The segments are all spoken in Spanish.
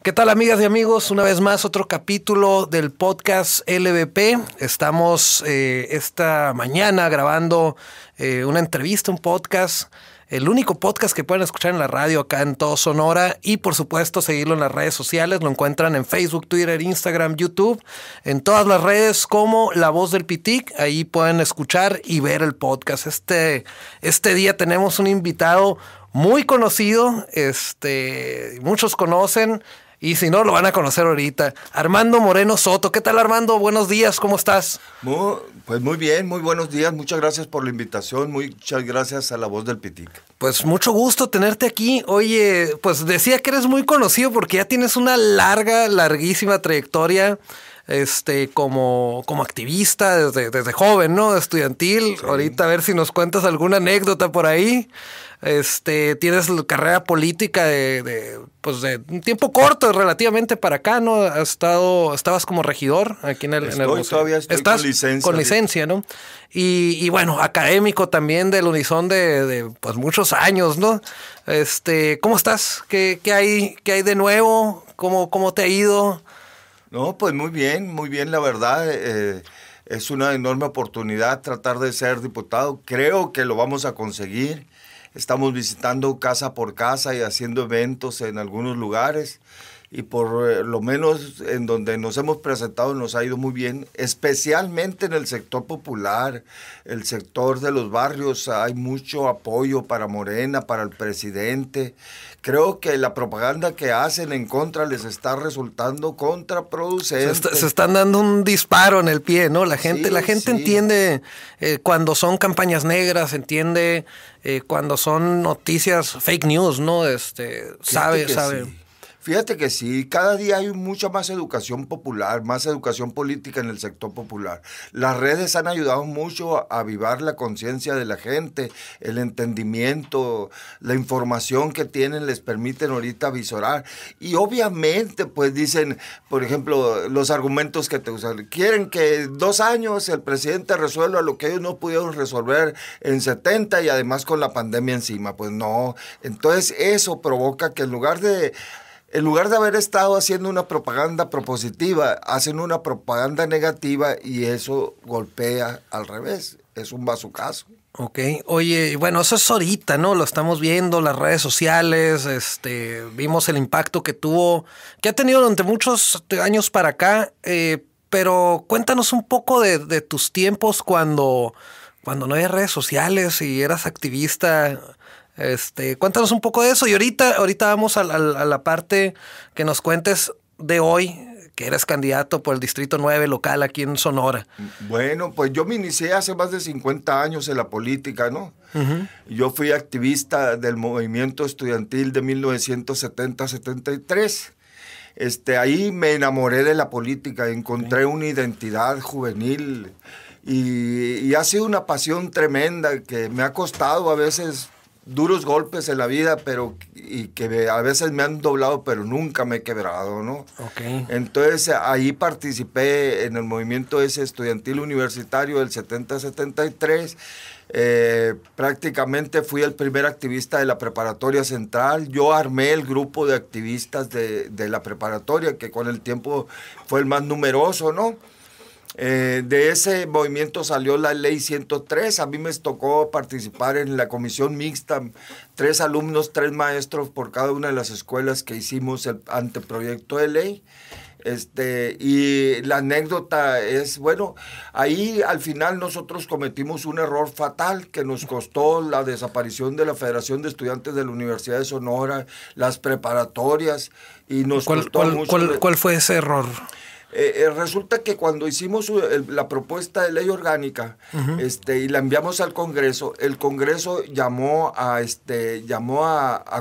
¿Qué tal, amigas y amigos? Una vez más, otro capítulo del podcast LVP. Estamos esta mañana grabando una entrevista, un podcast, el único podcast que pueden escuchar en la radio acá en todo Sonora, y por supuesto seguirlo en las redes sociales. Lo encuentran en Facebook, Twitter, Instagram, YouTube, en todas las redes como La Voz del Pitic. Ahí pueden escuchar y ver el podcast. Este día tenemos un invitado muy conocido, muchos conocen. Y si no, lo van a conocer ahorita. Armando Moreno Soto. ¿Qué tal, Armando? Buenos días, ¿cómo estás? Pues muy bien, muy buenos días. Muchas gracias por la invitación. Muchas gracias a La Voz del Pitic. Pues mucho gusto tenerte aquí. Oye, pues decía que eres muy conocido porque ya tienes una larguísima trayectoria como activista desde joven, ¿no? Estudiantil. Sí. Ahorita a ver si nos cuentas alguna anécdota por ahí. Tienes la carrera política de un tiempo corto relativamente para acá, ¿no? Estabas como regidor aquí en el todavía estoy con licencia. Con licencia, ¿no? Y bueno, académico también del Unison de pues muchos años, ¿no? ¿Cómo estás? ¿Qué hay de nuevo? ¿Cómo te ha ido? No, pues muy bien, la verdad. Es una enorme oportunidad tratar de ser diputado. Creo que lo vamos a conseguir. Estamos visitando casa por casa y haciendo eventos en algunos lugares, y por lo menos en donde nos hemos presentado nos ha ido muy bien, especialmente en el sector popular, el sector de los barrios. Hay mucho apoyo para Morena, para el presidente. Creo que la propaganda que hacen en contra les está resultando contraproducente. Se están dando un disparo en el pie, ¿no? La gente Sí. entiende cuando son campañas negras, entiende cuando son noticias fake news, ¿no? Sabe. Sí. Fíjate que sí, cada día hay mucha más educación popular, más educación política en el sector popular. Las redes han ayudado mucho a avivar la conciencia de la gente, el entendimiento, la información que tienen les permiten ahorita visorar. Y obviamente, pues dicen, por ejemplo, los argumentos que te usan. Quieren que 2 años el presidente resuelva lo que ellos no pudieron resolver en 70 y además con la pandemia encima. Pues no. Entonces eso provoca que en lugar de haber estado haciendo una propaganda propositiva, hacen una propaganda negativa, y eso golpea al revés. Es un bazucazo. Ok. Oye, bueno, eso es ahorita, ¿no? Lo estamos viendo, las redes sociales, vimos el impacto que ha tenido durante muchos años para acá, pero cuéntanos un poco de tus tiempos cuando no había redes sociales y eras activista. Cuéntanos un poco de eso, y ahorita vamos a la parte que nos cuentes de hoy, que eres candidato por el Distrito 9 local aquí en Sonora. Bueno, pues yo me inicié hace más de 50 años en la política, ¿no? Uh-huh. Yo fui activista del movimiento estudiantil de 1970-73. Ahí me enamoré de la política, encontré una identidad juvenil, y ha sido una pasión tremenda que me ha costado a veces duros golpes en la vida, y que a veces me han doblado, pero nunca me he quebrado, ¿no? Okay. Entonces ahí participé en el movimiento ese estudiantil universitario del 70-73. Prácticamente fui el primer activista de la preparatoria central. Yo armé el grupo de activistas de la preparatoria, que con el tiempo fue el más numeroso, ¿no? De ese movimiento salió la ley 103. A mí me tocó participar en la comisión mixta, 3 alumnos, 3 maestros por cada una de las escuelas que hicimos el anteproyecto de ley. Y la anécdota es, bueno, ahí al final nosotros cometimos un error fatal que nos costó la desaparición de la Federación de Estudiantes de la Universidad de Sonora, las preparatorias, y nos costó mucho. ¿Cuál fue ese error? Resulta que cuando hicimos la propuesta de ley orgánica, uh-huh, y la enviamos al Congreso, el Congreso llamó a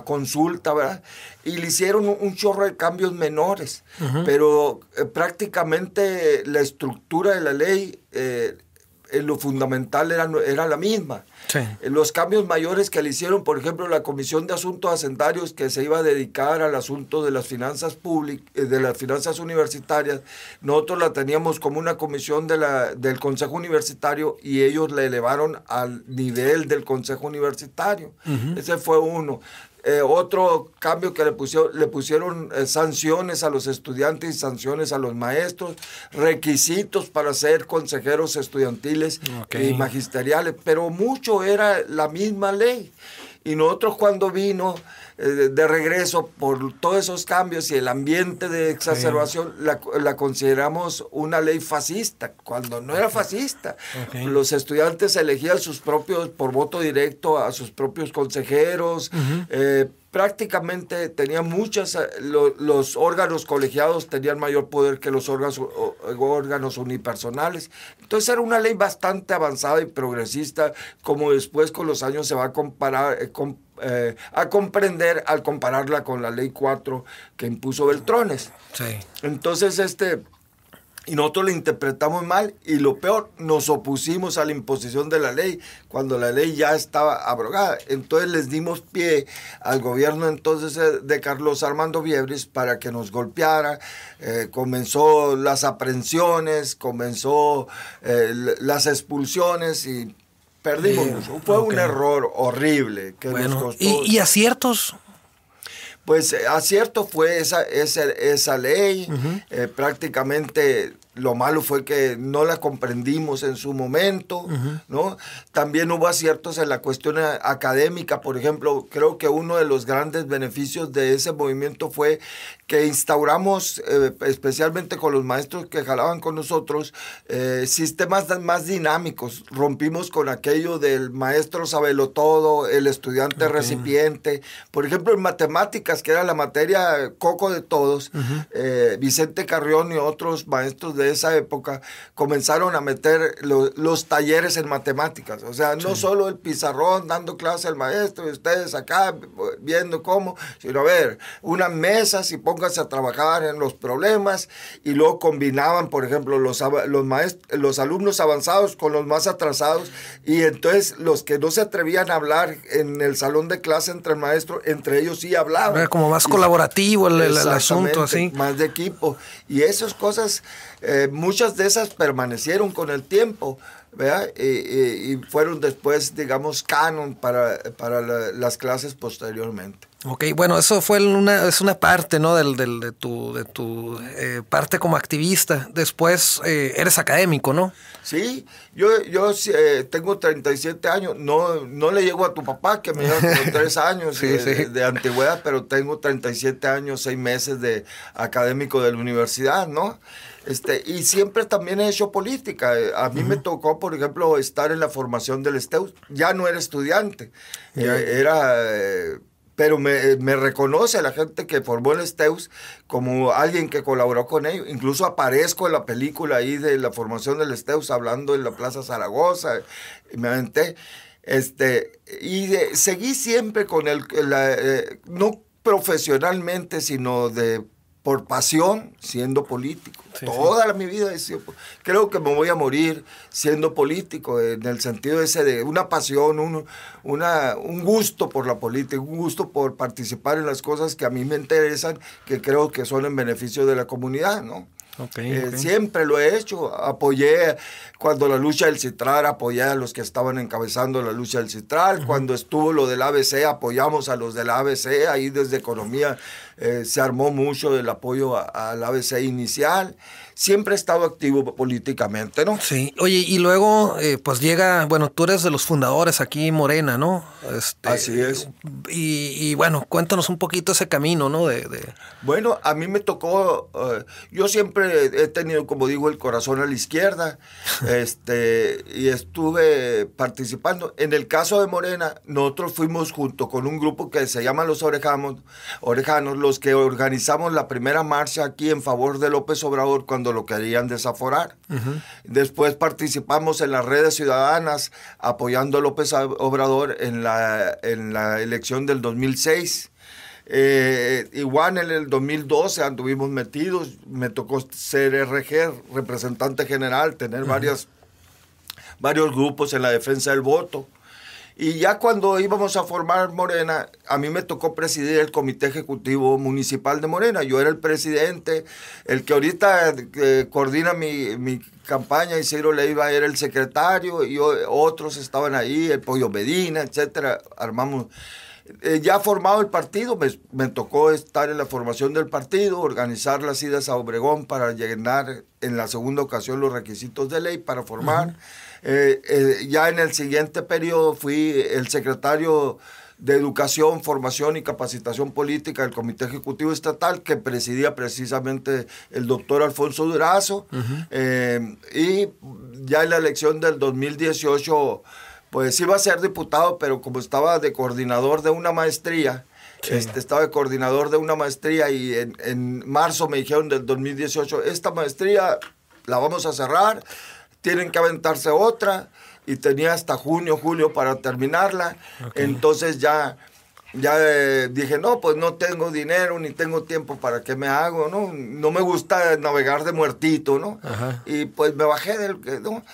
consulta, ¿verdad? Y le hicieron un chorro de cambios menores, uh-huh, pero prácticamente la estructura de la ley, en lo fundamental era la misma. Sí. Los cambios mayores que le hicieron, por ejemplo, la Comisión de Asuntos Hacendarios, que se iba a dedicar al asunto de las finanzas públicas, de las finanzas universitarias, nosotros la teníamos como una comisión del Consejo Universitario y ellos la elevaron al nivel del Consejo Universitario. Ese fue uno. Otro cambio que le pusieron sanciones a los estudiantes y sanciones a los maestros, requisitos para ser consejeros estudiantiles y magisteriales, pero mucho era la misma ley. Y nosotros cuando vino de regreso por todos esos cambios y el ambiente de exacerbación, la consideramos una ley fascista, cuando no era fascista. Los estudiantes elegían sus propios, por voto directo, a sus propios consejeros. Prácticamente tenían los órganos colegiados tenían mayor poder que los órganos unipersonales. Entonces era una ley bastante avanzada y progresista, como después con los años se va a comparar, a comprender al compararla con la ley 4 que impuso Beltrones. Sí. Entonces, y nosotros la interpretamos mal y lo peor, nos opusimos a la imposición de la ley cuando la ley ya estaba abrogada. Entonces les dimos pie al gobierno entonces de Carlos Armando Viebres para que nos golpeara. Comenzó las aprehensiones, comenzó las expulsiones y perdimos mucho. Fue un error horrible que nos costó. ¿Y aciertos? Pues acierto fue esa ley. Prácticamente lo malo fue que no la comprendimos en su momento, ¿no? También hubo aciertos en la cuestión académica. Por ejemplo, creo que uno de los grandes beneficios de ese movimiento fue que instauramos, especialmente con los maestros que jalaban con nosotros, sistemas más dinámicos. Rompimos con aquello del maestro sabelotodo, el estudiante recipiente. Por ejemplo, en matemáticas, que era la materia coco de todos, Vicente Carrión y otros maestros de esa época comenzaron a meter los talleres en matemáticas. O sea, no solo el pizarrón dando clase al maestro y ustedes acá viendo cómo, sino a ver, unas mesas y pónganse a trabajar en los problemas, y luego combinaban, por ejemplo, los alumnos avanzados con los más atrasados, y entonces los que no se atrevían a hablar en el salón de clase entre el maestro, entre ellos sí hablaban. Era como más colaborativo el asunto, así. Más de equipo. Y esas cosas, muchas de esas permanecieron con el tiempo, ¿verdad? Y fueron después, digamos, canon para las clases posteriormente. Ok, bueno, eso fue es una parte, ¿no? de tu parte como activista. Después eres académico, ¿no? Sí, yo tengo 37 años, no le llego a tu papá que me lleva como 3 años de antigüedad, pero tengo 37 años, 6 meses de académico de la universidad, ¿no? Y siempre también he hecho política. A mí me tocó, por ejemplo, estar en la formación del STEUS. Ya no era estudiante, pero me reconoce la gente que formó el STEUS como alguien que colaboró con ellos. Incluso aparezco en la película ahí de la formación del STEUS hablando en la Plaza Zaragoza. Y me aventé. Seguí siempre con no profesionalmente, sino por pasión, siendo político. Toda mi vida he sido, creo que me voy a morir siendo político, en el sentido ese de una pasión, un gusto por la política, un gusto por participar en las cosas que a mí me interesan, que creo que son en beneficio de la comunidad, ¿no? Siempre lo he hecho. Apoyé cuando la lucha del Citral, apoyé a los que estaban encabezando la lucha del Citral. Cuando estuvo lo del ABC, apoyamos a los del ABC. Ahí desde Economía se armó mucho el apoyo al ABC inicial. Siempre he estado activo políticamente, ¿no? Sí. Oye, y luego pues llega, bueno, tú eres de los fundadores aquí en Morena, ¿no? Así es. Y bueno, cuéntanos un poquito ese camino, ¿no? Bueno, a mí me tocó, yo siempre he tenido, como digo, el corazón a la izquierda, y estuve participando. En el caso de Morena, nosotros fuimos junto con un grupo que se llama Los Orejanos, los que organizamos la primera marcha aquí en favor de López Obrador cuando lo querían desaforar. Después participamos en las redes ciudadanas apoyando a López Obrador en la elección del 2006. Igual en el 2012 anduvimos metidos, me tocó ser RG, representante general, tener varios grupos en la defensa del voto. Y ya cuando íbamos a formar Morena, a mí me tocó presidir el Comité Ejecutivo Municipal de Morena. Yo era el presidente, el que ahorita coordina mi campaña, Isidro Leiva era el secretario, y otros estaban ahí, el Pollo Medina, etcétera. Armamos... ya formado el partido, me tocó estar en la formación del partido, organizar las idas a Obregón para llenar en la segunda ocasión los requisitos de ley para formar. Ya en el siguiente periodo fui el secretario de Educación, Formación y Capacitación Política del Comité Ejecutivo Estatal, que presidía precisamente el doctor Alfonso Durazo. Y ya en la elección del 2018... pues iba a ser diputado, pero como estaba de coordinador de una maestría, estaba de coordinador de una maestría y en marzo me dijeron del 2018, esta maestría la vamos a cerrar, tienen que aventarse otra, y tenía hasta junio, julio para terminarla. Entonces ya dije, no, pues no tengo dinero ni tengo tiempo, ¿para qué me hago? No me gusta navegar de muertito, ¿no? Y pues me bajé ¿no?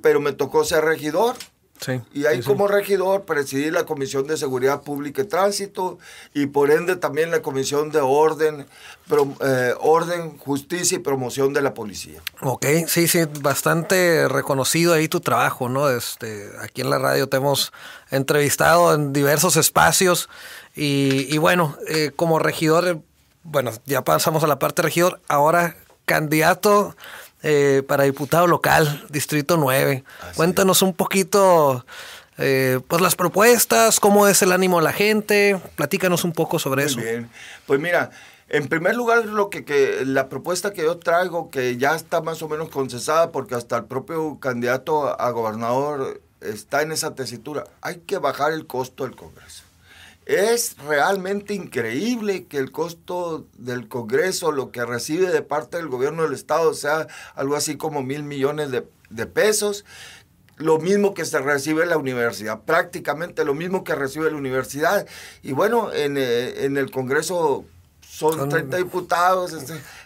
Pero me tocó ser regidor. Sí, y ahí como regidor presidí la Comisión de Seguridad Pública y Tránsito y por ende también la Comisión de Orden, Justicia y Promoción de la Policía. Ok, sí, bastante reconocido ahí tu trabajo, ¿no? Aquí en la radio te hemos entrevistado en diversos espacios y bueno, como regidor, bueno, ya pasamos a la parte de regidor, ahora candidato para diputado local, Distrito 9. Cuéntanos un poquito, pues las propuestas, cómo es el ánimo de la gente, platícanos un poco sobre eso. Muy bien, pues mira, en primer lugar la propuesta que yo traigo, que ya está más o menos consensada, porque hasta el propio candidato a gobernador está en esa tesitura, hay que bajar el costo del Congreso. Es realmente increíble que el costo del Congreso, lo que recibe de parte del gobierno del Estado, sea algo así como 1,000 millones de pesos. Lo mismo que se recibe en la universidad, prácticamente lo mismo que recibe la universidad. Y bueno, en el Congreso son 30 diputados,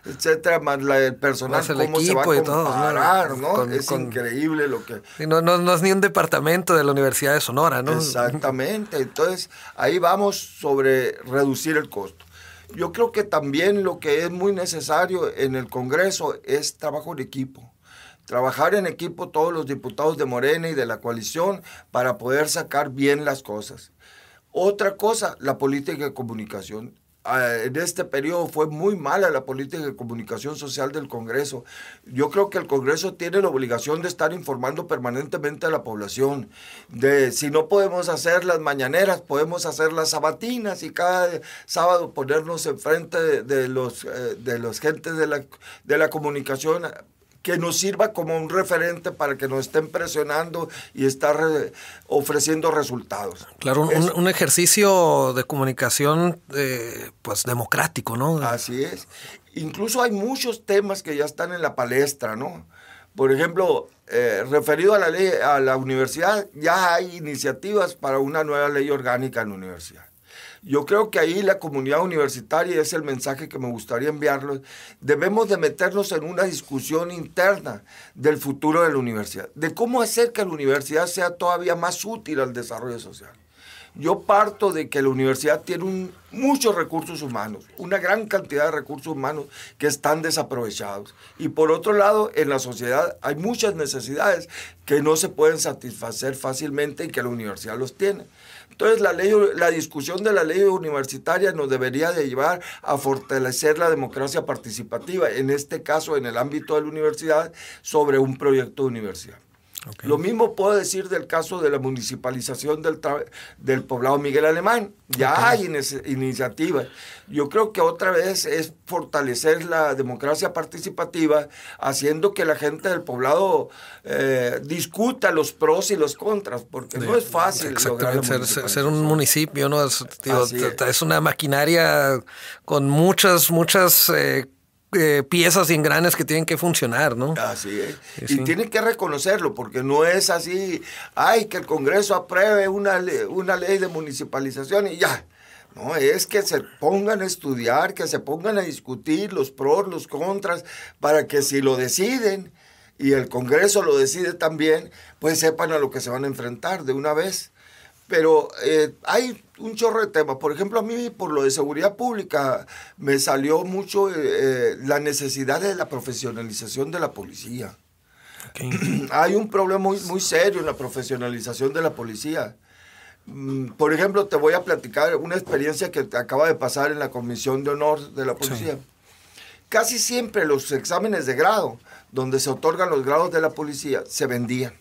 etcétera, más el personal, más el cómo se va a comparar, todos, ¿no? Es increíble lo que... Sí, no es ni un departamento de la Universidad de Sonora, ¿no? Exactamente, entonces ahí vamos sobre reducir el costo. Yo creo que también lo que es muy necesario en el Congreso es trabajo en equipo. Trabajar en equipo todos los diputados de Morena y de la coalición para poder sacar bien las cosas. Otra cosa, la política de comunicación. En este periodo fue muy mala la política de comunicación social del Congreso. Yo creo que el Congreso tiene la obligación de estar informando permanentemente a la población. Si no podemos hacer las mañaneras, podemos hacer las sabatinas y cada sábado ponernos enfrente de los gentes de la comunicación, que nos sirva como un referente para que nos estén presionando y estar ofreciendo resultados. Claro, un ejercicio de comunicación pues democrático, ¿no? Así es. Incluso hay muchos temas que ya están en la palestra, ¿no? Por ejemplo, referido a la ley, a la universidad, ya hay iniciativas para una nueva ley orgánica en la universidad. Yo creo que ahí la comunidad universitaria, es el mensaje que me gustaría enviarlos, debemos de meternos en una discusión interna del futuro de la universidad, de cómo hacer que la universidad sea todavía más útil al desarrollo social. Yo parto de que la universidad tiene muchos recursos humanos, una gran cantidad de recursos humanos que están desaprovechados. Y por otro lado, en la sociedad hay muchas necesidades que no se pueden satisfacer fácilmente y que la universidad los tiene. Entonces la discusión de la ley universitaria nos debería de llevar a fortalecer la democracia participativa, en este caso en el ámbito de la universidad, sobre un proyecto de universidad. Okay. Lo mismo puedo decir del caso de la municipalización del poblado Miguel Alemán. Ya hay iniciativas. Yo creo que otra vez es fortalecer la democracia participativa, haciendo que la gente del poblado discuta los pros y los contras, porque no es fácil. Exactamente, ser un municipio, ¿no? Es una maquinaria con muchas piezas y engranes que tienen que funcionar, ¿no? Así es. Y tienen que reconocerlo, porque no es así, que el Congreso apruebe una ley de municipalización y ya. No, es que se pongan a estudiar, que se pongan a discutir los pros, los contras, para que si lo deciden y el Congreso lo decide también, pues sepan a lo que se van a enfrentar de una vez. Pero hay un chorro de temas. Por ejemplo, a mí, por lo de seguridad pública, me salió mucho la necesidad de la profesionalización de la policía. Okay. Hay un problema muy, muy serio en la profesionalización de la policía. Por ejemplo, te voy a platicar una experiencia que acaba de pasar en la Comisión de Honor de la Policía. Sí. Casi siempre los exámenes de grado, donde se otorgan los grados de la policía, se vendían.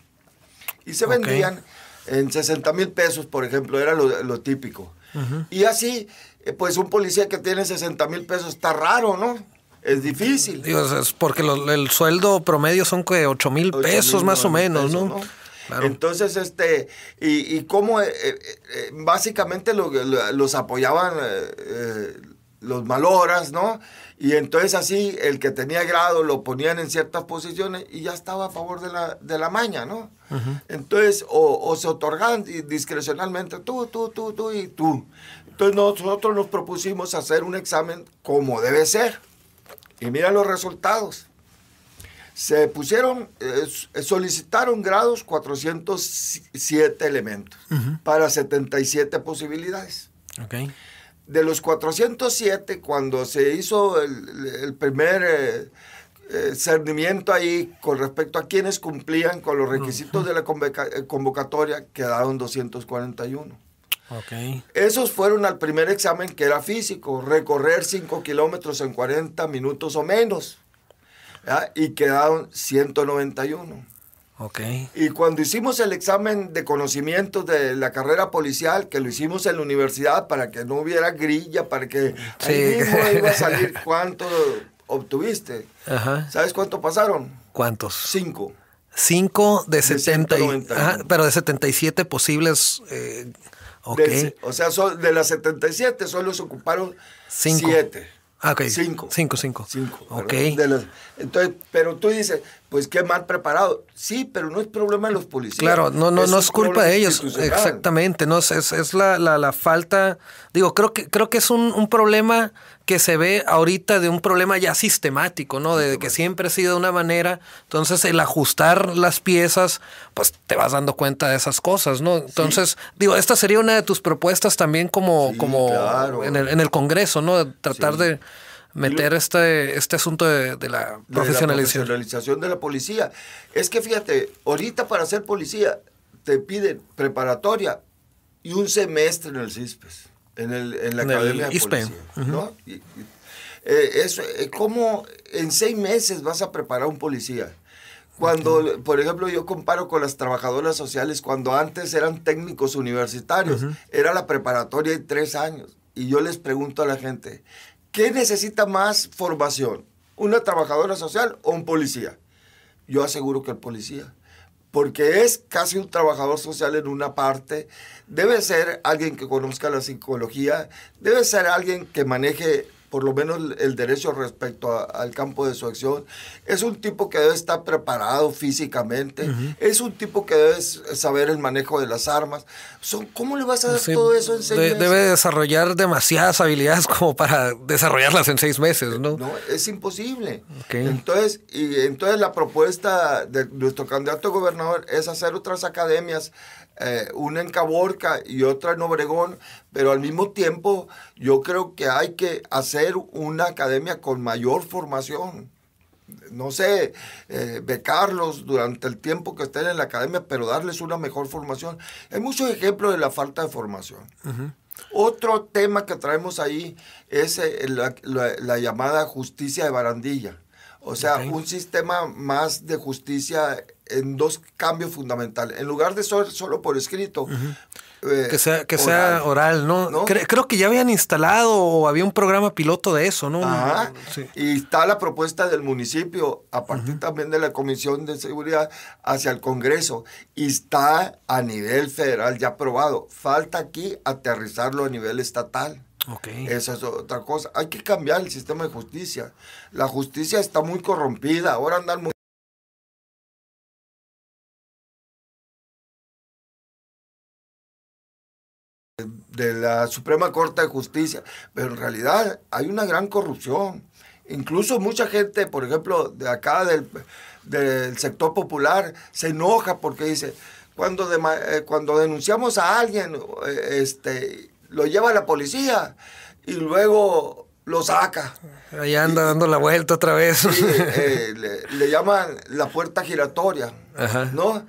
Y se vendían en 60,000 pesos, por ejemplo, era lo típico. Y así, pues un policía que tiene 60,000 pesos está raro, ¿no? Es difícil. Digo, es porque el sueldo promedio son que 8,000 pesos más o menos, ¿no? Claro. Entonces, y cómo básicamente los apoyaban los maloras, ¿no? Y entonces así, el que tenía grado lo ponían en ciertas posiciones y ya estaba a favor de la maña, ¿no? Entonces, o se otorgaban discrecionalmente tú y tú. Entonces nosotros nos propusimos hacer un examen como debe ser. Y mira los resultados. Se solicitaron grados 407 elementos para 77 posibilidades. Okay. De los 407, cuando se hizo el primer cernimiento ahí con respecto a quienes cumplían con los requisitos de la convocatoria, quedaron 241. Okay. Esos fueron al primer examen, que era físico, recorrer 5 kilómetros en 40 minutos o menos. ¿Ya? Y quedaron 191. Okay. Y cuando hicimos el examen de conocimientos de la carrera policial, que lo hicimos en la universidad para que no hubiera grilla, para que ahí mismo iba a salir cuánto obtuviste. Ajá. ¿Sabes cuánto pasaron? ¿Cuántos? 5. 5 de 70. Pero de 77 posibles. Okay. O sea, de las 77 solo se ocuparon 7. Ah, ok. 5. 5. Ok. Entonces, pero tú dices, pues qué mal preparado. Sí, pero no es problema de los policías. Claro, no es culpa de ellos. Exactamente. No, es la falta. Digo, creo que es un problema que se ve ahorita, de un problema ya sistemático, ¿no? De que siempre ha sido de una manera. Entonces, el ajustar las piezas, pues te vas dando cuenta de esas cosas, ¿no? Entonces, digo, esta sería una de tus propuestas también como claro, en el Congreso, ¿no? De tratar de meter este asunto de la profesionalización. La profesionalización de la policía. Es que fíjate, ahorita para ser policía te piden preparatoria y un semestre en el CISPES, en la Academia de Policía, ¿no? ¿Cómo en 6 meses vas a preparar un policía? Cuando, por ejemplo, yo comparo con las trabajadoras sociales, cuando antes eran técnicos universitarios, era la preparatoria de 3 años. Y yo les pregunto a la gente, ¿qué necesita más formación? ¿Una trabajadora social o un policía? Yo aseguro que el policía, porque es casi un trabajador social en una parte. Debe ser alguien que conozca la psicología, debe ser alguien que maneje por lo menos el derecho respecto al campo de su acción. Es un tipo que debe estar preparado físicamente, es un tipo que debe saber el manejo de las armas. ¿Cómo le vas a dar todo eso en 6 meses? Debe desarrollar demasiadas habilidades como para desarrollarlas en 6 meses, ¿no? No, es imposible. Okay. Entonces la propuesta de nuestro candidato a gobernador es hacer otras academias, una en Caborca y otra en Obregón, pero al mismo tiempo yo creo que hay que hacer una academia con mayor formación. No sé, becarlos durante el tiempo que estén en la academia, pero darles una mejor formación. Hay muchos ejemplos de la falta de formación. Otro tema que traemos ahí es la llamada justicia de barandilla. O sea, un sistema más de justicia en 2 cambios fundamentales. En lugar de ser solo por escrito, que sea oral, ¿no? Creo que ya habían instalado o había un programa piloto de eso, ¿no? Ajá. Sí. Y está la propuesta del municipio, a partir también de la Comisión de Seguridad, hacia el Congreso. Y está a nivel federal ya aprobado. Falta aquí aterrizarlo a nivel estatal. Okay. Esa es otra cosa. Hay que cambiar el sistema de justicia. La justicia está muy corrompida. Ahora andan muy... de la Suprema Corte de Justicia, pero en realidad hay una gran corrupción. Incluso mucha gente, por ejemplo, de acá del sector popular, se enoja porque dice, cuando denunciamos a alguien, lo lleva a la policía y luego lo saca. Ahí anda dando la vuelta otra vez. Sí, le llaman la puerta giratoria, Ajá. ¿no?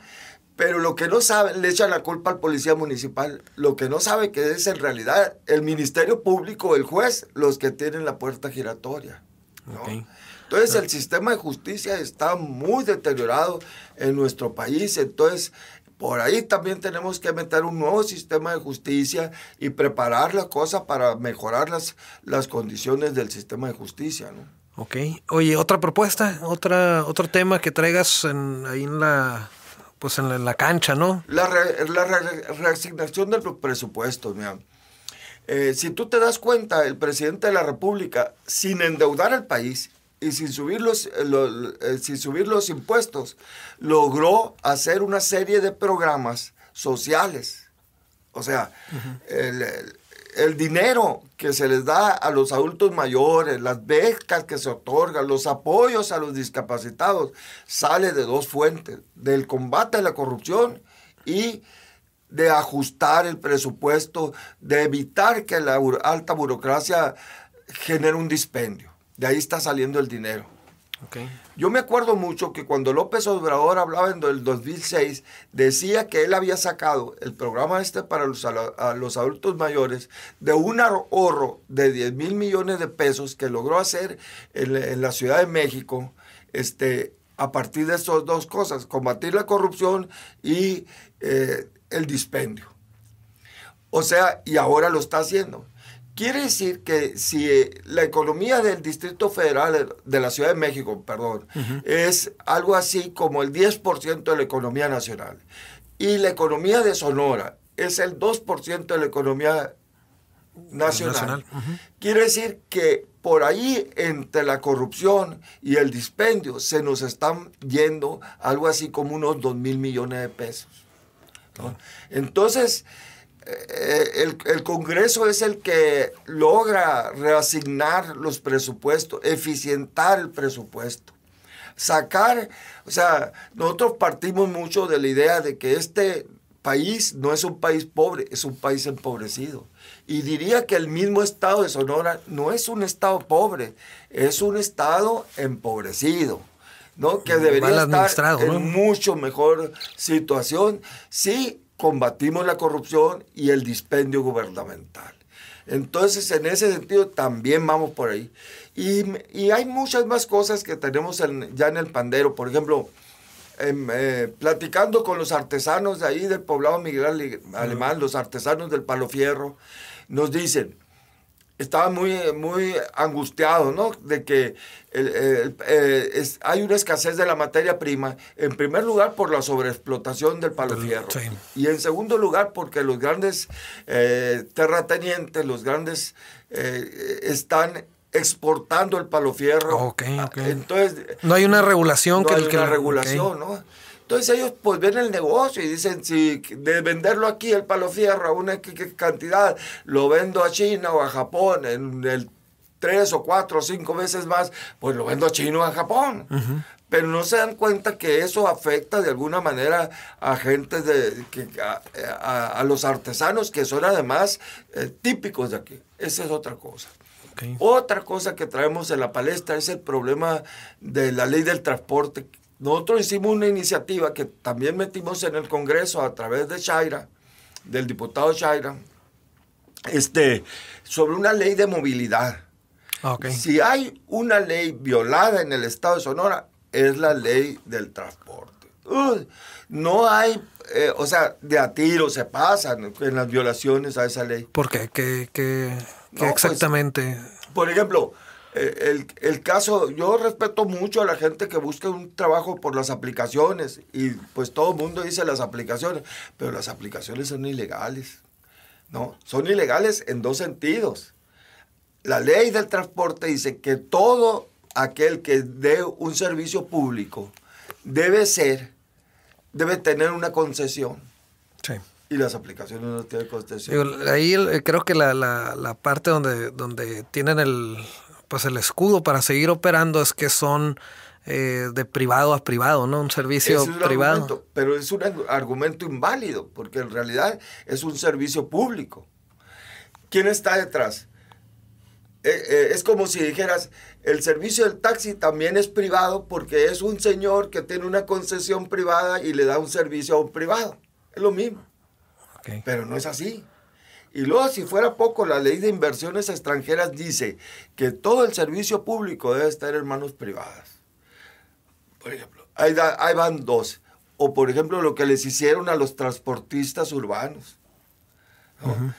Pero lo que no saben, le echan la culpa al policía municipal. Lo que no sabe que es en realidad el Ministerio Público, el juez, los que tienen la puerta giratoria, ¿no? Okay. Entonces el sistema de justicia está muy deteriorado en nuestro país. Entonces por ahí también tenemos que meter un nuevo sistema de justicia y preparar la cosa para mejorar las condiciones del sistema de justicia, ¿no? Ok. Oye, otra propuesta, otro tema que traigas ahí en la cancha, ¿no? La reasignación de los presupuestos, mira. Si tú te das cuenta, el presidente de la República, sin endeudar al país y sin subir los impuestos, logró hacer una serie de programas sociales. O sea, el dinero que se les da a los adultos mayores, las becas que se otorgan, los apoyos a los discapacitados, sale de dos fuentes: del combate a la corrupción y de ajustar el presupuesto, de evitar que la alta burocracia genere un dispendio. De ahí está saliendo el dinero. Okay. Yo me acuerdo mucho que cuando López Obrador hablaba en el 2006, decía que él había sacado el programa para a los adultos mayores de un ahorro de 10 mil millones de pesos que logró hacer en la Ciudad de México, a partir de esas dos cosas: combatir la corrupción y el dispendio. O sea, y ahora lo está haciendo. Quiere decir que si la economía del Distrito Federal, de la Ciudad de México, perdón, es algo así como el 10% de la economía nacional, y la economía de Sonora es el 2% de la economía nacional. Quiere decir que por ahí, entre la corrupción y el dispendio, se nos están yendo algo así como unos 2 mil millones de pesos, ¿no? Entonces, el Congreso es el que logra reasignar los presupuestos, eficientar el presupuesto, o sea, nosotros partimos mucho de la idea de que este país no es un país pobre, es un país empobrecido. Y diría que el mismo estado de Sonora no es un estado pobre, es un estado empobrecido, ¿no? Que debería estar en mucho mejor situación si combatimos la corrupción y el dispendio gubernamental. Entonces, en ese sentido, también vamos por ahí. Y hay muchas más cosas que tenemos ya en el pandero. Por ejemplo, platicando con los artesanos de ahí del poblado Miguel Alemán, los artesanos del Palo Fierro, nos dicen, estaban muy angustiados, ¿no? De que hay una escasez de la materia prima, en primer lugar por la sobreexplotación del palo fierro, sí. Y en segundo lugar porque los grandes terratenientes, los grandes están exportando el palo fierro. Okay. Entonces, no hay una regulación. No hay una regulación, ¿no? Entonces ellos pues ven el negocio y dicen, si de venderlo aquí el palo fierro a una cantidad, lo vendo a China o a Japón en el 3 o 4 o 5 veces más, pues lo vendo a China o a Japón. Pero no se dan cuenta que eso afecta de alguna manera a gente, a los artesanos que son además típicos de aquí. Esa es otra cosa. Okay. Otra cosa que traemos en la palestra es el problema de la ley del transporte. Nosotros hicimos una iniciativa que también metimos en el Congreso a través de Chaira, del diputado Chaira, sobre una ley de movilidad. Okay. Si hay una ley violada en el estado de Sonora, es la ley del transporte. No hay, o sea, de a tiro se pasan en las violaciones a esa ley. ¿Por qué? ¿Qué exactamente? Pues, por ejemplo, el caso, yo respeto mucho a la gente que busca un trabajo por las aplicaciones y pues todo el mundo dice las aplicaciones, pero las aplicaciones son ilegales, ¿no? Son ilegales en dos sentidos. La ley del transporte dice que todo aquel que dé un servicio público debe tener una concesión. Sí. Y las aplicaciones no tienen concesión. Ahí creo que la parte donde tienen el escudo para seguir operando es que son de privado a privado, ¿no? Un servicio privado. Argumento, pero es un argumento inválido, porque en realidad es un servicio público. ¿Quién está detrás? Es como si dijeras, el servicio del taxi también es privado porque es un señor que tiene una concesión privada y le da un servicio a un privado. Es lo mismo. Okay. Pero no es así. Y luego, si fuera poco, la ley de inversiones extranjeras dice que todo el servicio público debe estar en manos privadas. Por ejemplo, ahí van dos. O, por ejemplo, lo que les hicieron a los transportistas urbanos, ¿no? Uh-huh.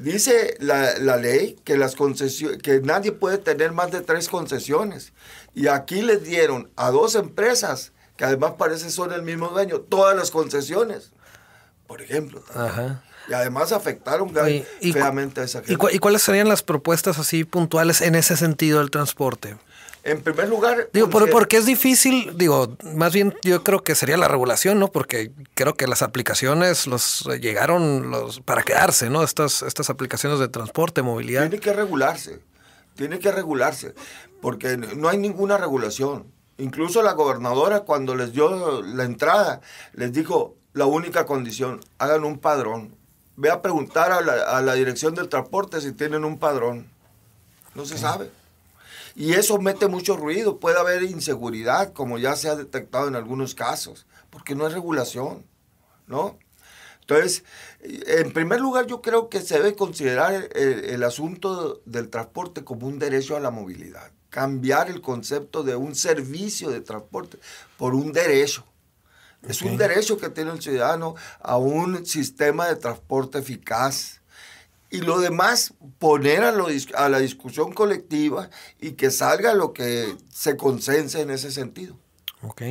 Dice la ley que las concesiones, que nadie puede tener más de 3 concesiones. Y aquí les dieron a 2 empresas, que además parece son el mismo dueño, todas las concesiones, por ejemplo. Ajá. Y además afectaron feamente a esa gente. ¿Y cuáles serían las propuestas así puntuales en ese sentido del transporte? En primer lugar... porque es difícil, más bien yo creo que sería la regulación, ¿no? Porque creo que las aplicaciones llegaron para quedarse, ¿no? Estas aplicaciones de transporte, movilidad. Tiene que regularse, porque no hay ninguna regulación. Incluso la gobernadora, cuando les dio la entrada, les dijo, la única condición, hagan un padrón. Ve a preguntar a la dirección del transporte si tienen un padrón. No se sabe. Y eso mete mucho ruido, puede haber inseguridad, como ya se ha detectado en algunos casos, porque no hay regulación, ¿no? Entonces, en primer lugar, yo creo que se debe considerar el asunto del transporte como un derecho a la movilidad, cambiar el concepto de un servicio de transporte por un derecho. Es un derecho que tiene el ciudadano a un sistema de transporte eficaz. Y lo demás, poner a la discusión colectiva y que salga lo que se consense en ese sentido. Ok.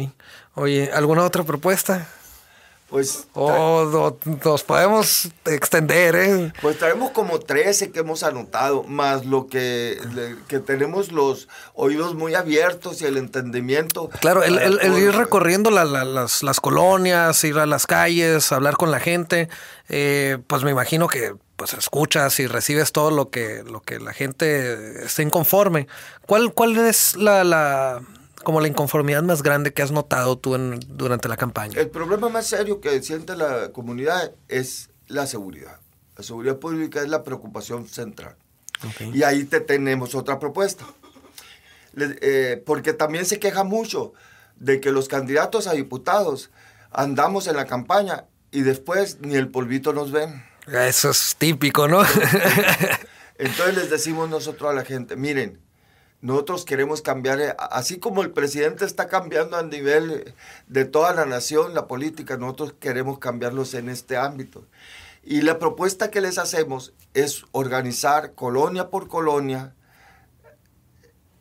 Oye, ¿alguna otra propuesta? Pues... nos podemos extender, ¿eh? Pues traemos como 13 que hemos anotado, más lo que tenemos los oídos muy abiertos y el entendimiento. Claro, el ir recorriendo las colonias, ir a las calles, hablar con la gente, pues me imagino que pues escuchas y recibes todo lo que la gente esté inconforme. ¿Cuál es como la inconformidad más grande que has notado tú durante la campaña? El problema más serio que siente la comunidad es la seguridad. La seguridad pública es la preocupación central. Okay. Y ahí tenemos otra propuesta. Porque también se queja mucho de que los candidatos a diputados andamos en la campaña y después ni el polvito nos ven. Eso es típico, ¿no? Entonces les decimos nosotros a la gente, miren, nosotros queremos cambiar, así como el presidente está cambiando a nivel de toda la nación, la política, nosotros queremos cambiarlos en este ámbito. Y la propuesta que les hacemos es organizar colonia por colonia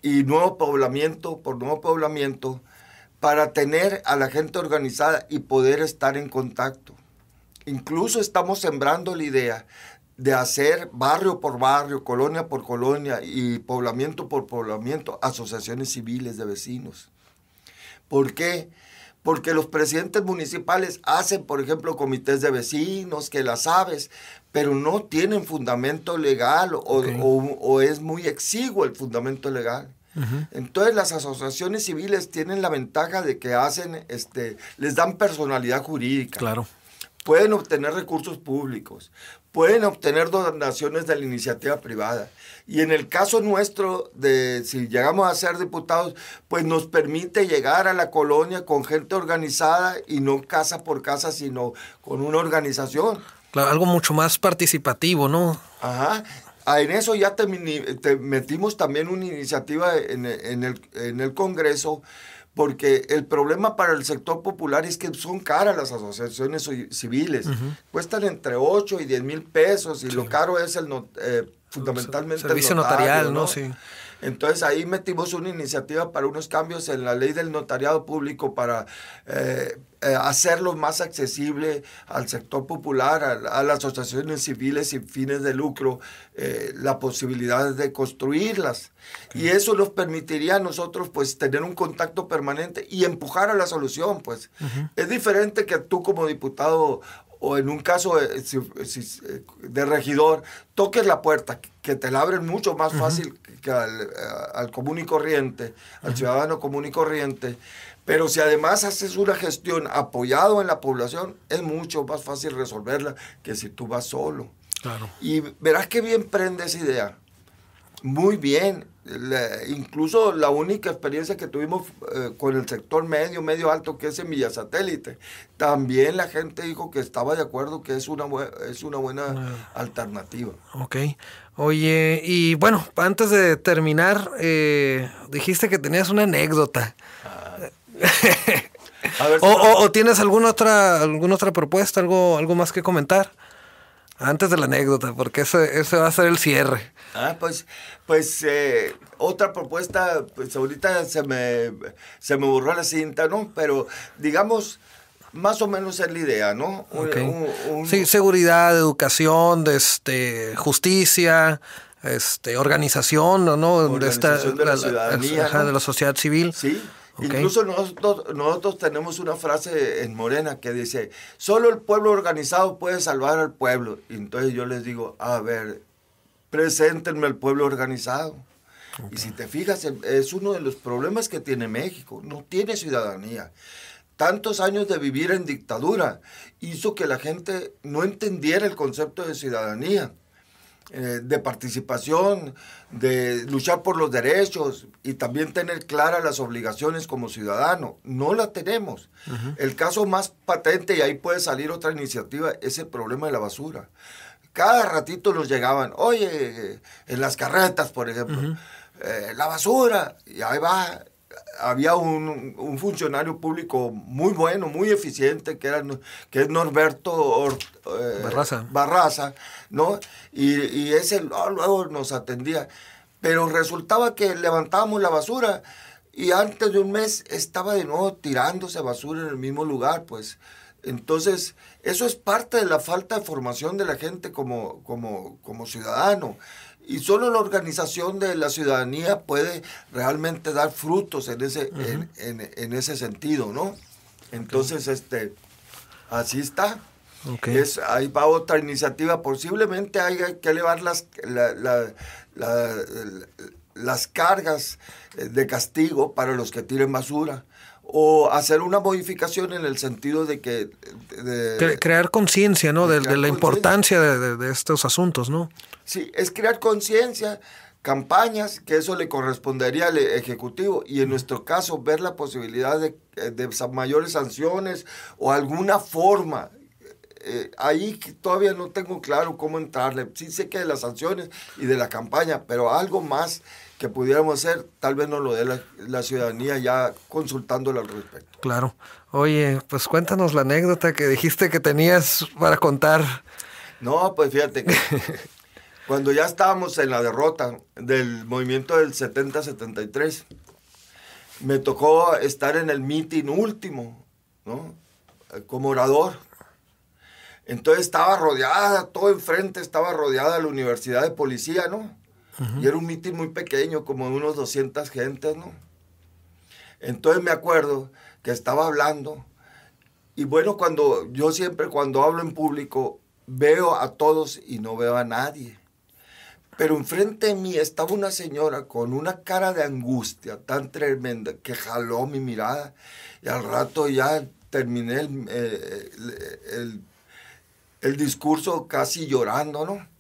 y nuevo poblamiento por nuevo poblamiento para tener a la gente organizada y poder estar en contacto. Incluso estamos sembrando la idea de hacer barrio por barrio, colonia por colonia y poblamiento por poblamiento, asociaciones civiles de vecinos. ¿Por qué? Porque los presidentes municipales hacen, por ejemplo, comités de vecinos, que las sabes, pero no tienen fundamento legal o es muy exiguo el fundamento legal. Uh-huh. Entonces las asociaciones civiles tienen la ventaja de que les dan personalidad jurídica. Claro. Pueden obtener recursos públicos, pueden obtener donaciones de la iniciativa privada. Y en el caso nuestro, si llegamos a ser diputados, pues nos permite llegar a la colonia con gente organizada y no casa por casa, sino con una organización. Claro, algo mucho más participativo, ¿no? Ajá. En eso ya metimos también una iniciativa en el Congreso, porque el problema para el sector popular es que son caras las asociaciones civiles. Uh-huh. Cuestan entre 8 y 10 mil pesos y sí. Lo caro es fundamentalmente servicio el notario, notarial, ¿no? Sí. Entonces ahí metimos una iniciativa para unos cambios en la ley del notariado público para hacerlo más accesible al sector popular, a las asociaciones civiles sin fines de lucro, la posibilidad de construirlas. Y eso nos permitiría a nosotros pues tener un contacto permanente y empujar a la solución. Pues. Uh-huh. Es diferente que tú como diputado o en un caso de regidor, toques la puerta, que te la abren mucho más fácil que al común y corriente, al ciudadano común y corriente. Pero si además haces una gestión apoyado en la población, es mucho más fácil resolverla que si tú vas solo. Claro. Y verás qué bien prende esa idea. Muy bien. Incluso la única experiencia que tuvimos con el sector medio alto, que es en Villa Satélite, también la gente dijo que estaba de acuerdo, que es una buena alternativa. Ok. Oye, y bueno, antes de terminar, dijiste que tenías una anécdota. A ver, ¿O tienes alguna otra propuesta, algo más que comentar? Antes de la anécdota, porque ese va a ser el cierre. Pues otra propuesta, pues ahorita se me borró la cinta, ¿no? Pero digamos, más o menos es la idea, ¿no? Okay. Sí, seguridad, educación, justicia, organización, ¿no? Organización de la ciudadanía, ¿no? De la sociedad civil. Sí. Okay. Incluso nosotros tenemos una frase en Morena que dice, solo el pueblo organizado puede salvar al pueblo. Y entonces yo les digo, a ver, preséntenme al pueblo organizado. Okay. Y si te fijas, es uno de los problemas que tiene México, no tiene ciudadanía. Tantos años de vivir en dictadura hizo que la gente no entendiera el concepto de ciudadanía, de participación, de luchar por los derechos y también tener claras las obligaciones como ciudadano. No la tenemos. El caso más patente, y ahí puede salir otra iniciativa, es el problema de la basura. Cada ratito nos llegaban, oye, en las carretas, por ejemplo, la basura, y ahí va. Había un funcionario público muy bueno, muy eficiente, que es Norberto Barraza, ¿no? Y ese luego nos atendía. Pero resultaba que levantábamos la basura y antes de un mes estaba de nuevo tirándose basura en el mismo lugar, pues. Entonces, eso es parte de la falta de formación de la gente como ciudadano. Y solo la organización de la ciudadanía puede realmente dar frutos en ese sentido, ¿no? Entonces, así está. Okay. Ahí va otra iniciativa. Posiblemente haya que elevar las cargas de castigo para los que tiren basura, o hacer una modificación en el sentido de que... crear conciencia, ¿no? De la importancia de estos asuntos, ¿no? Sí, es crear conciencia, campañas, que eso le correspondería al Ejecutivo, y en nuestro caso ver la posibilidad de mayores sanciones o alguna forma. Ahí todavía no tengo claro cómo entrarle. Sí sé que de las sanciones y de la campaña, pero algo más que pudiéramos hacer, tal vez nos lo dé la ciudadanía ya consultándola al respecto. Claro. Oye, pues cuéntanos la anécdota que dijiste que tenías para contar. No, pues fíjate que cuando ya estábamos en la derrota del movimiento del 70-73, me tocó estar en el mitin último, ¿no? Como orador. Entonces estaba rodeada, todo enfrente estaba rodeada la Universidad de Policía, ¿no? Y era un mitin muy pequeño, como de unos 200 gentes, ¿no? Entonces me acuerdo que estaba hablando, y bueno, yo siempre cuando hablo en público veo a todos y no veo a nadie. Pero enfrente de mí estaba una señora con una cara de angustia tan tremenda que jaló mi mirada, y al rato ya terminé el discurso casi llorando, ¿no?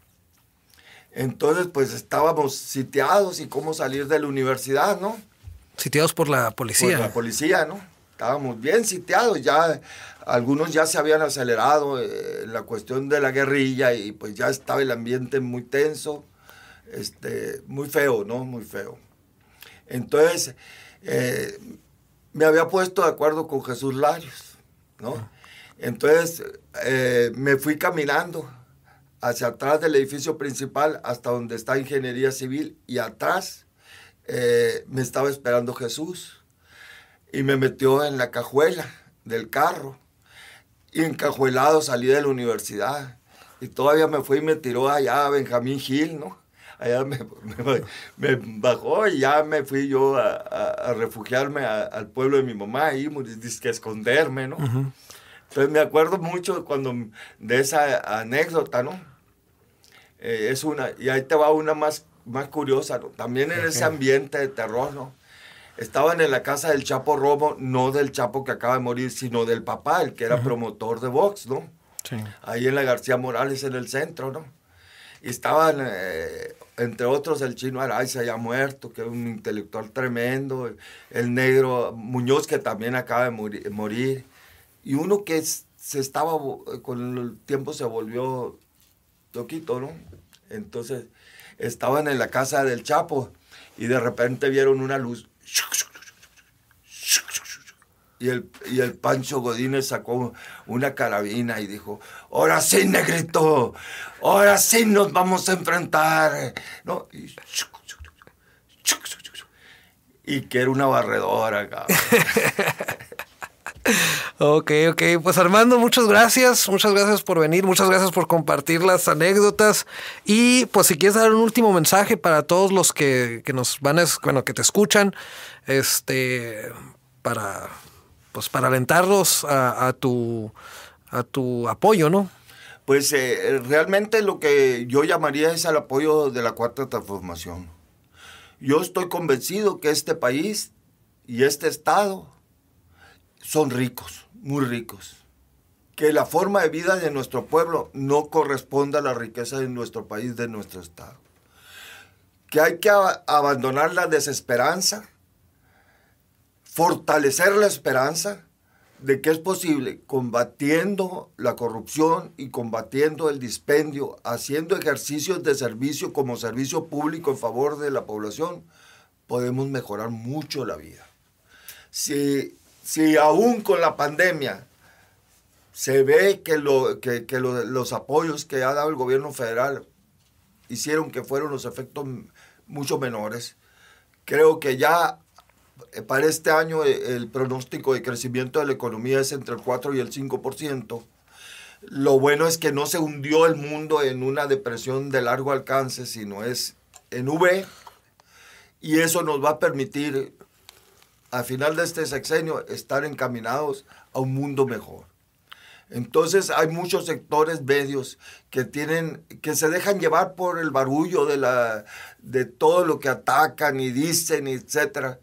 Entonces, pues estábamos sitiados y cómo salir de la universidad, ¿no? Sitiados por la policía. Por la policía, ¿no? Estábamos bien sitiados, ya algunos ya se habían acelerado la cuestión de la guerrilla, y pues ya estaba el ambiente muy tenso, muy feo, ¿no? Muy feo. Entonces, me había puesto de acuerdo con Jesús Larios, ¿no? Entonces, me fui caminando hacia atrás del edificio principal hasta donde está Ingeniería Civil, y atrás me estaba esperando Jesús, y me metió en la cajuela del carro, y encajuelado salí de la universidad, y todavía me fue y me tiró allá a Benjamín Gil, ¿no? Allá me bajó, y ya me fui yo a refugiarme al pueblo de mi mamá, y que esconderme, ¿no? Entonces me acuerdo mucho de esa anécdota, ¿no? Es una, y ahí te va una más curiosa, ¿no? También en ese ambiente de terror, ¿no? Estaban en la casa del Chapo Romo, no del Chapo que acaba de morir, sino del papá, el que era promotor de box, ¿no? Sí. Ahí en la García Morales, en el centro, ¿no? Y estaban, entre otros, el Chino Araiza ya muerto, que era un intelectual tremendo, el negro Muñoz, que también acaba de morir, y uno que con el tiempo se volvió loquito, ¿no? Entonces, estaban en la casa del Chapo, y de repente vieron una luz, y el Pancho Godínez sacó una carabina y dijo, ahora sí, negrito, ahora sí nos vamos a enfrentar, ¿no? Y que era una barredora, cabrón. Ok, pues Armando, muchas gracias por venir, muchas gracias por compartir las anécdotas y pues si quieres dar un último mensaje para todos los que nos van a, bueno, que te escuchan, para alentarlos a tu apoyo, ¿no? Pues realmente lo que yo llamaría es al apoyo de la Cuarta Transformación. Yo estoy convencido que este país y este estado son ricos, muy ricos. Que la forma de vida de nuestro pueblo no corresponde a la riqueza de nuestro país, de nuestro estado. Que hay que abandonar la desesperanza, fortalecer la esperanza de que es posible, combatiendo la corrupción y combatiendo el dispendio, haciendo ejercicios de servicio como servicio público en favor de la población, podemos mejorar mucho la vida. Si aún con la pandemia se ve que los apoyos que ha dado el gobierno federal hicieron que fueron los efectos mucho menores, creo que ya para este año el pronóstico de crecimiento de la economía es entre el 4 y el 5%. Lo bueno es que no se hundió el mundo en una depresión de largo alcance, sino es en V, y eso nos va a permitir, al final de este sexenio, estar encaminados a un mundo mejor. Entonces hay muchos sectores medios que se dejan llevar por el barullo de todo lo que atacan y dicen, etcétera,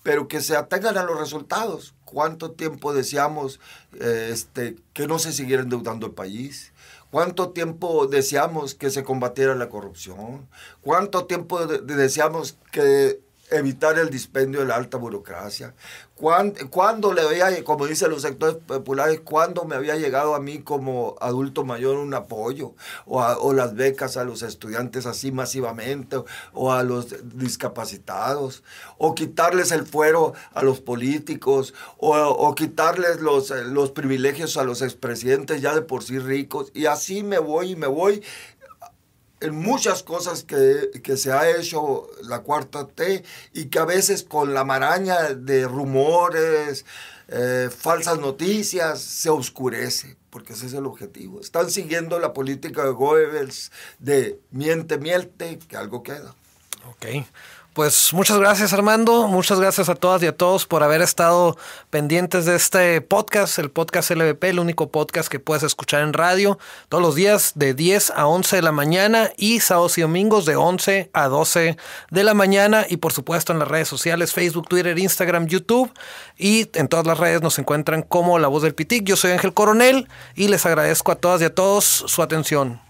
pero que se atengan a los resultados. ¿Cuánto tiempo deseamos que no se siguiera endeudando el país? ¿Cuánto tiempo deseamos que se combatiera la corrupción? ¿Cuánto tiempo deseamos que evitar el dispendio de la alta burocracia? ¿Cuándo le había, como dicen los sectores populares, cuándo me había llegado a mí como adulto mayor un apoyo? O las becas a los estudiantes así masivamente, o a los discapacitados, o quitarles el fuero a los políticos, o quitarles los privilegios a los expresidentes ya de por sí ricos. Y así me voy en muchas cosas que se ha hecho la Cuarta T y que a veces con la maraña de rumores, falsas noticias, se oscurece, porque ese es el objetivo. Están siguiendo la política de Goebbels de miente, que algo queda. Ok. Pues muchas gracias, Armando. Muchas gracias a todas y a todos por haber estado pendientes de este podcast, el podcast LVP, el único podcast que puedes escuchar en radio todos los días de 10 a 11 de la mañana y sábados y domingos de 11 a 12 de la mañana. Y por supuesto en las redes sociales, Facebook, Twitter, Instagram, YouTube. Y en todas las redes nos encuentran como La Voz del Pitic. Yo soy Ángel Coronel y les agradezco a todas y a todos su atención.